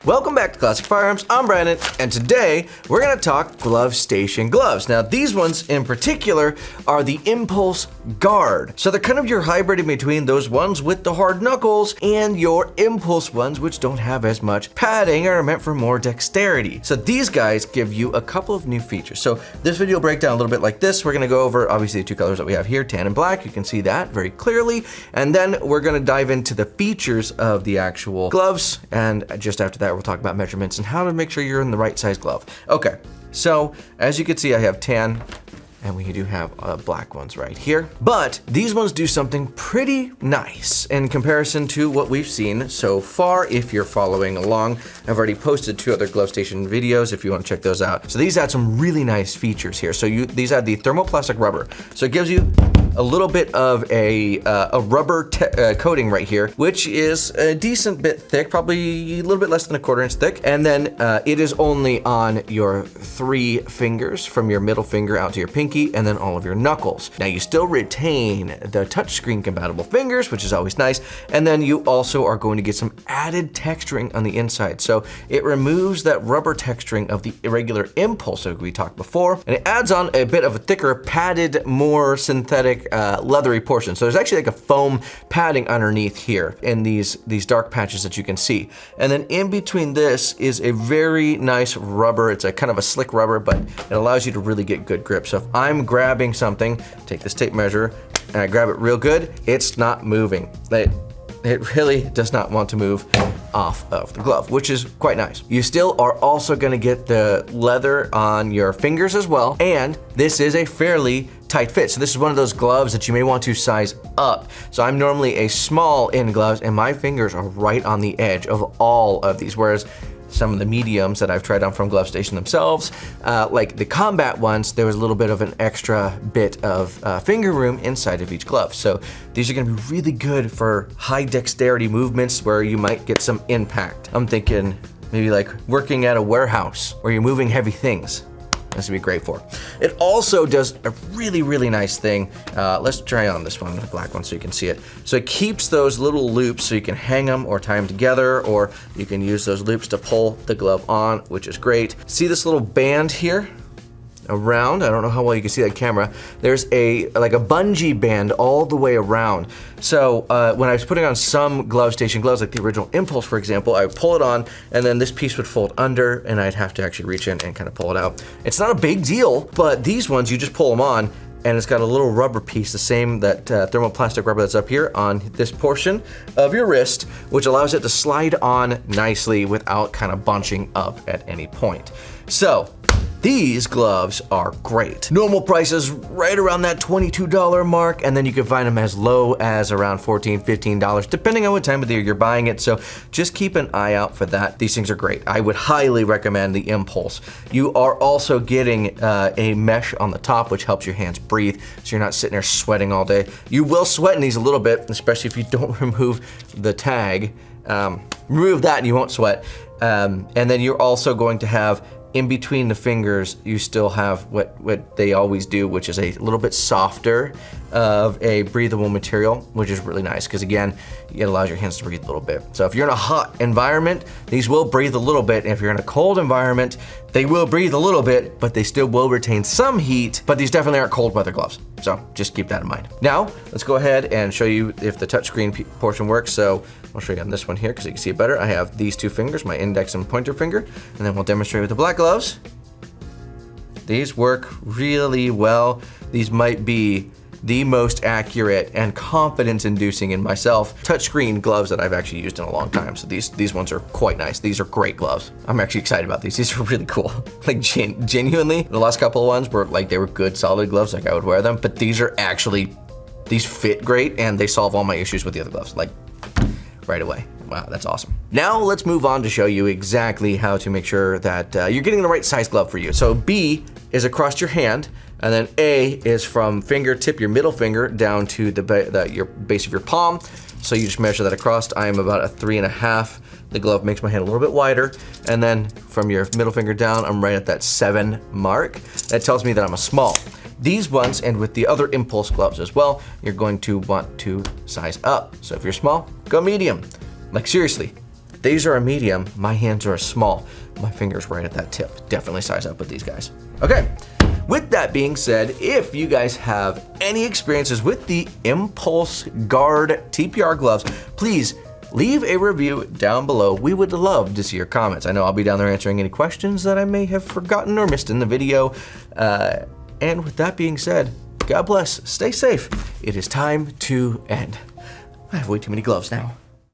Welcome back to Classic Firearms. I'm Brandon, and today we're gonna talk glove station gloves. Now, these ones in particular are the Impulse Guard. So they're kind of your hybrid in between those ones with the hard knuckles and your Impulse ones, which don't have as much padding and are meant for more dexterity. So these guys give you a couple of new features. So this video will break down a little bit like this. We're gonna go over, obviously, the two colors that we have here, tan and black. You can see that very clearly. And then we're gonna dive into the features of the actual gloves. And just after that, we'll talk about measurements and how to make sure you're in the right size glove. Okay, so as you can see, I have tan and we do have black ones right here. But these ones do something pretty nice in comparison to what we've seen so far. If you're following along, I've already posted 2 other glove station videos if you want to check those out. So these add some really nice features here. So these add the thermoplastic rubber. So it gives you a little bit of a rubber coating right here, which is a decent bit thick, probably a little bit less than a 1/4 inch thick. And then it is only on your 3 fingers, from your middle finger out to your pinky, and then all of your knuckles. Now you still retain the touchscreen compatible fingers, which is always nice. And then you also are going to get some added texturing on the inside. So it removes that rubber texturing of the irregular Impulse that we talked before, and it adds on a bit of a thicker, padded, more synthetic leathery portion. So there's actually like a foam padding underneath here in these dark patches that you can see. And then in between this is a very nice rubber. It's a kind of a slick rubber, but it allows you to really get good grip. So if I'm grabbing something, take this tape measure, and I grab it real good, it's not moving. It really does not want to move off of the glove, which is quite nice. You still are also gonna get the leather on your fingers as well, and this is a fairly tight fit. So this is one of those gloves that you may want to size up. So I'm normally a small in gloves, and my fingers are right on the edge of all of these, whereas some of the mediums that I've tried on from Glove Station themselves, like the combat ones, there was a little bit of an extra bit of finger room inside of each glove. So these are gonna be really good for high dexterity movements where you might get some impact. I'm thinking maybe like working at a warehouse where you're moving heavy things. This would be great for. It also does a really, really nice thing. Let's try on this one, the black one, so you can see it. So it keeps those little loops so you can hang them or tie them together, or you can use those loops to pull the glove on, which is great. See this little band here? Around, I don't know how well you can see that camera. There's like a bungee band all the way around. So when I was putting on some Glove Station gloves, like the original Impulse, for example, I would pull it on, and then this piece would fold under, and I'd have to actually reach in and kind of pull it out. It's not a big deal, but these ones, you just pull them on, and it's got a little rubber piece, the same that thermoplastic rubber that's up here on this portion of your wrist, which allows it to slide on nicely without kind of bunching up at any point. So these gloves are great. Normal prices right around that $22 mark, and then you can find them as low as around $14, $15, depending on what time of the year you're buying it. So just keep an eye out for that. These things are great. I would highly recommend the Impulse. You are also getting a mesh on the top, which helps your hands breathe, so you're not sitting there sweating all day. You will sweat in these a little bit, especially if you don't remove the tag. Remove that and you won't sweat. And then you're also going to have, in between the fingers, you still have what they always do, which is a little bit softer of a breathable material, which is really nice because, again, it allows your hands to breathe a little bit. So if you're in a hot environment, these will breathe a little bit. And if you're in a cold environment, they will breathe a little bit, but they still will retain some heat. But these definitely aren't cold weather gloves. So just keep that in mind. Now, let's go ahead and show you if the touchscreen portion works. So I'll show you on this one here because you can see it better. I have these 2 fingers, my index and pointer finger, and then we'll demonstrate with the black gloves. These work really well. These might be the most accurate and confidence-inducing in myself touchscreen gloves that I've actually used in a long time. So these ones are quite nice. These are great gloves. I'm actually excited about these. These are really cool. Like genuinely, the last couple of ones were like, they were good, solid gloves, like I would wear them, but these are actually, these fit great and they solve all my issues with the other gloves, like right away. Wow, that's awesome. Now let's move on to show you exactly how to make sure that you're getting the right size glove for you. So B is across your hand, and then A is from fingertip, your middle finger, down to your base of your palm. So you just measure that across. I am about a 3.5. The glove makes my hand a little bit wider. And then from your middle finger down, I'm right at that 7 mark. That tells me that I'm a small. These ones, and with the other Impulse gloves as well, you're going to want to size up. So if you're small, go medium. Like seriously, These are a medium, my hands are a small. My finger's right at that tip. Definitely size up with these guys. Okay, with that being said, if you guys have any experiences with the Impulse Guard TPR gloves, please leave a review down below. We would love to see your comments. I know I'll be down there answering any questions that I may have forgotten or missed in the video. And with that being said, God bless, stay safe. It is time to end. I have way too many gloves now.